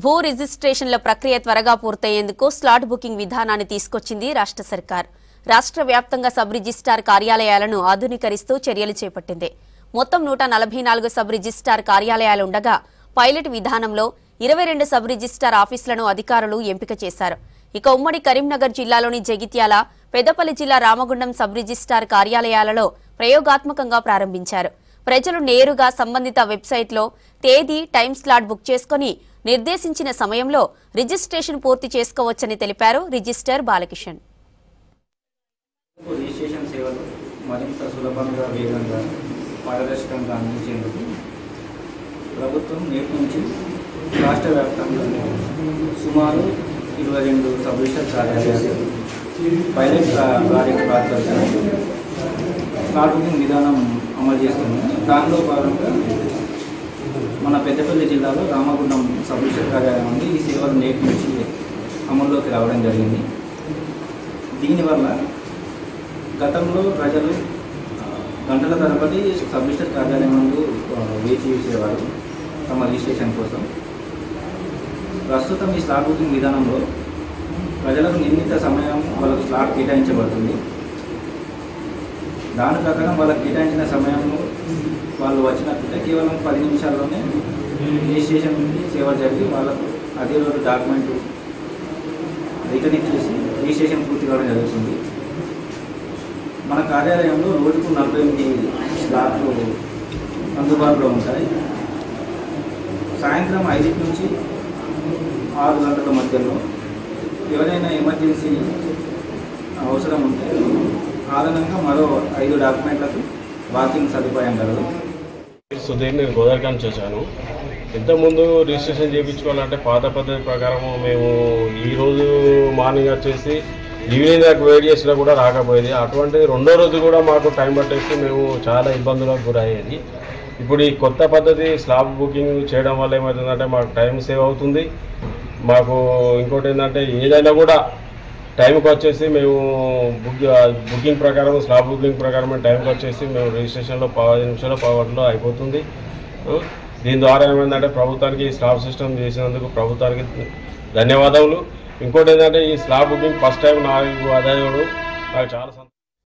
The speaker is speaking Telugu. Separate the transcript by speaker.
Speaker 1: భూ రిజిస్ట్రేషన్ల ప్రక్రియ త్వరగా పూర్తయ్యేందుకు స్లాట్ బుకింగ్ విధానాన్ని తీసుకొచ్చింది రాష్ట్ర సర్కార్. రాష్ట్ర వ్యాప్తంగా సబ్ రిజిస్ట్రార్ కార్యాలయాలను ఆధునీకరిస్తూ చర్యలు చేపట్టింది. మొత్తం 144 సబ్ రిజిస్ట్రార్ కార్యాలయాలుండగా పైలట్ విధానంలో 22 సబ్ రిజిస్ట్రార్ ఆఫీసులను అధికారులు ఎంపిక చేశారు. ఇక ఉమ్మడి కరీంనగర్ జిల్లాలోని జగిత్యాల, పెద్దపల్లి జిల్లా రామగుండం సబ్ రిజిస్ట్రార్ కార్యాలయాలలో ప్రయోగాత్మకంగా ప్రారంభించారు. ప్రజలు నేరుగా సంబంధిత వెబ్సైట్లో తేదీ, టైం స్లాట్ బుక్ చేసుకుని నిర్దేశించిన సమయంలో రిజిస్ట్రేషన్ పూర్తి చేసుకోవచ్చని తెలిపారు రిజిస్టర్ బాలకిషన్.
Speaker 2: రిజిస్ట్రేషన్ సేవలు మరింత సులభంగా, వేగంగా, పారదర్శకంగా అందించేందుకు ప్రభుత్వం నేటి నుంచి రాష్ట్ర వ్యాప్తంగా సుమారు 22 సబ్ రిజిస్టర్ కార్యాలయాలు పైలట్ ప్రాజెక్ట్ ప్రాతిపదికన స్లాట్ బుకింగ్ విధానం అమలు చేస్తుంది. దానిలో భాగంగా మన పెద్దపల్లి జిల్లాలో రామగుండం సబ్ రిజిస్టర్ కార్యాలయం ఉంది. ఈ సేవలు నేటి నుంచి అమల్లోకి రావడం జరిగింది. దీనివల్ల గతంలో ప్రజలు గంటల తరబడి సబ్ రిజిస్టర్ కార్యాలయం ముందు వేచి చూసేవారు తమ రిజిస్ట్రేషన్ కోసం. ప్రస్తుతం ఈ స్లాట్ బుకింగ్ విధానంలో ప్రజలకు నిర్ణీత సమయం వాళ్ళకు స్లాట్ కేటాయించబడుతుంది. దాని ప్రకారం వాళ్ళకి కేటాయించిన సమయంలో వాళ్ళు వచ్చినట్లయితే కేవలం 10 నిమిషాల్లోనే రిజిస్ట్రేషన్ సేవ జరిగి వాళ్ళకు అదే రోజు డాక్యుమెంట్ రిటర్న్ ఇచ్చేసి రిజిస్ట్రేషన్ పూర్తి కావడం జరుగుతుంది. మన కార్యాలయంలో రోజుకు 48 స్లాట్లు అందుబాటులో ఉంటాయి. సాయంత్రం 5 నుంచి 6 గంటల మధ్యలో ఎవరైనా ఎమర్జెన్సీ అవసరం ఉంటే అదనంగా మరో 5 డాక్యుమెంట్లకు వాకింగ్ సదుపాయం కలదు.
Speaker 3: సుధీర్, నేను గోదావరికాని చేశాను. ఇంతకుముందు రిజిస్ట్రేషన్ చేయించుకోవాలంటే పాత పద్ధతి ప్రకారం మేము ఈరోజు మార్నింగ్ వచ్చేసి ఈవినింగ్ దాకా వెయిట్ చేసినా కూడా రాకపోయేది. అటువంటిది రెండో రోజు కూడా మాకు టైం పట్టేసి మేము చాలా ఇబ్బందులకు గురయ్యేది. ఇప్పుడు ఈ కొత్త పద్ధతి స్లాబ్ బుకింగ్ చేయడం వల్ల ఏమవుతుందంటే మాకు టైం సేవ్ అవుతుంది. మాకు ఇంకోటి ఏంటంటే ఏదైనా కూడా టైంకి వచ్చేసి మేము బుకింగ్ ప్రకారం, స్లాబ్ బుకింగ్ ప్రకారం టైంకి వచ్చేసి మేము రిజిస్ట్రేషన్లో 10 నిమిషాలు పావుగంటలో అయిపోతుంది. దీని ద్వారా ఏమైందంటే ప్రభుత్వానికి స్లాబ్ సిస్టమ్ చేసినందుకు ప్రభుత్వానికి ధన్యవాదాలు. ఇంకోటి ఏంటంటే ఈ స్లాబ్ బుకింగ్ ఫస్ట్ టైం నాకు చాలా